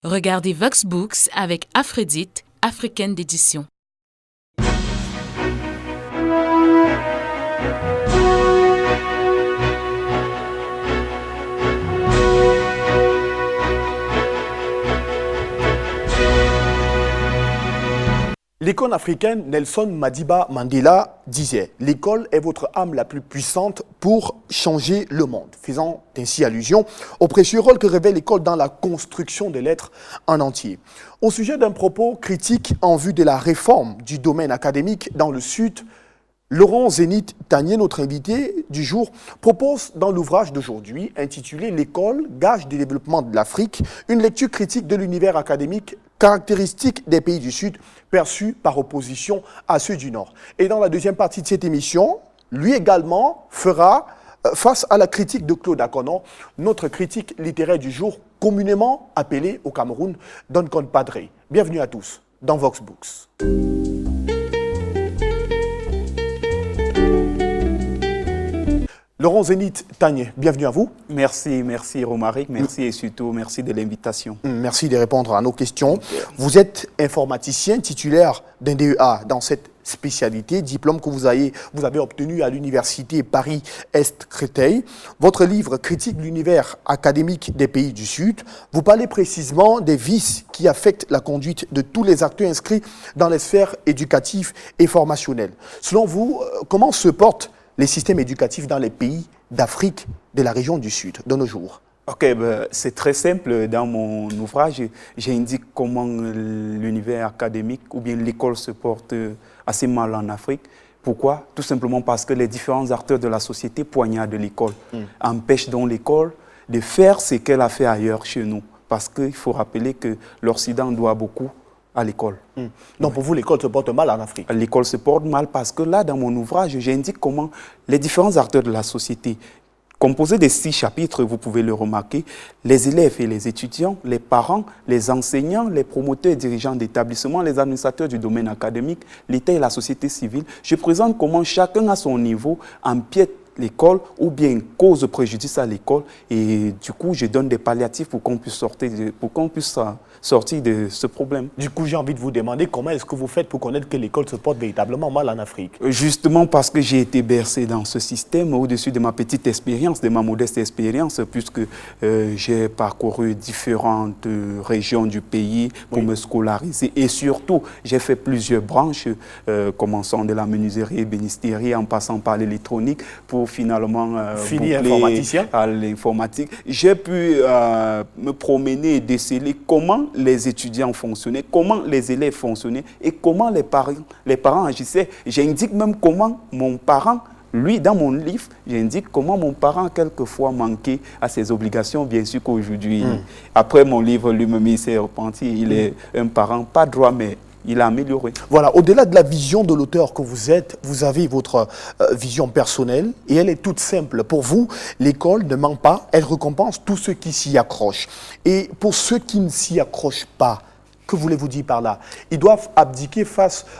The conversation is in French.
Regardez Vox Books avec Aphrodite, africaine d'édition. L'icône africaine Nelson Madiba Mandela disait « L'école est votre âme la plus puissante pour changer le monde », faisant ainsi allusion au précieux rôle que revêt l'école dans la construction de l'être en entier. Au sujet d'un propos critique en vue de la réforme du domaine académique dans le Sud, Laurent Zénith Tanier, notre invité du jour, propose dans l'ouvrage d'aujourd'hui intitulé « L'école, gage du développement de l'Afrique », une lecture critique de l'univers académique caractéristique des pays du Sud perçus par opposition à ceux du Nord. Et dans la deuxième partie de cette émission, lui également fera face à la critique de Claude Akonon, notre critique littéraire du jour, communément appelé au Cameroun Don Compadre. Bienvenue à tous dans Vox Books. Laurent Zénith Tanier, bienvenue à vous. Merci Romaric, merci et surtout merci de l'invitation. Merci de répondre à nos questions. Vous êtes informaticien titulaire d'un DEA dans cette spécialité, diplôme que vous avez obtenu à l'université Paris-Est-Créteil. Votre livre critique l'univers académique des pays du Sud. Vous parlez précisément des vices qui affectent la conduite de tous les acteurs inscrits dans les sphères éducatives et formationnelles. Selon vous, comment se portent les systèmes éducatifs dans les pays d'Afrique, de la région du Sud, de nos jours? Ok, c'est très simple. Dans mon ouvrage, j'indique comment l'univers académique ou bien l'école se porte assez mal en Afrique. Pourquoi? Tout simplement parce que les différents acteurs de la société poignardent l'école, empêchent donc l'école de faire ce qu'elle a fait ailleurs chez nous. Parce qu'il faut rappeler que l'Occident doit beaucoup à l'école. Donc pour vous, l'école se porte mal en Afrique? L'école se porte mal parce que là, dans mon ouvrage, j'indique comment les différents acteurs de la société, composés de 6 chapitres, vous pouvez le remarquer, les élèves et les étudiants, les parents, les enseignants, les promoteurs et dirigeants d'établissements, les administrateurs du domaine académique, l'État et la société civile, je présente comment chacun à son niveau empiète l'école ou bien cause préjudice à l'école et du coup je donne des palliatifs pour qu'on puisse sortir de ce problème. Du coup j'ai envie de vous demander comment est-ce que vous faites pour connaître que l'école se porte véritablement mal en Afrique? Justement parce que j'ai été bercé dans ce système au-dessus de ma petite expérience, de ma modeste expérience, puisque j'ai parcouru différentes régions du pays pour me scolariser et surtout j'ai fait plusieurs branches, commençant de la menuiserie et bénisterie en passant par l'électronique pour finalement finir informaticien à l'informatique. J'ai pu me promener et déceler comment les étudiants fonctionnaient, comment les élèves fonctionnaient et comment les parents agissaient. J'indique même comment mon parent, lui, dans mon livre, j'indique comment mon parent quelquefois manquait à ses obligations, bien sûr qu'aujourd'hui, après mon livre, lui-même, il s'est repenti, il est un parent, pas droit, mais il a amélioré. Voilà, au-delà de la vision de l'auteur que vous êtes, vous avez votre vision personnelle et elle est toute simple. Pour vous, l'école ne ment pas, elle récompense tous ceux qui s'y accrochent. Et pour ceux qui ne s'y accrochent pas, que voulez-vous dire par là? Ils doivent abdiquer face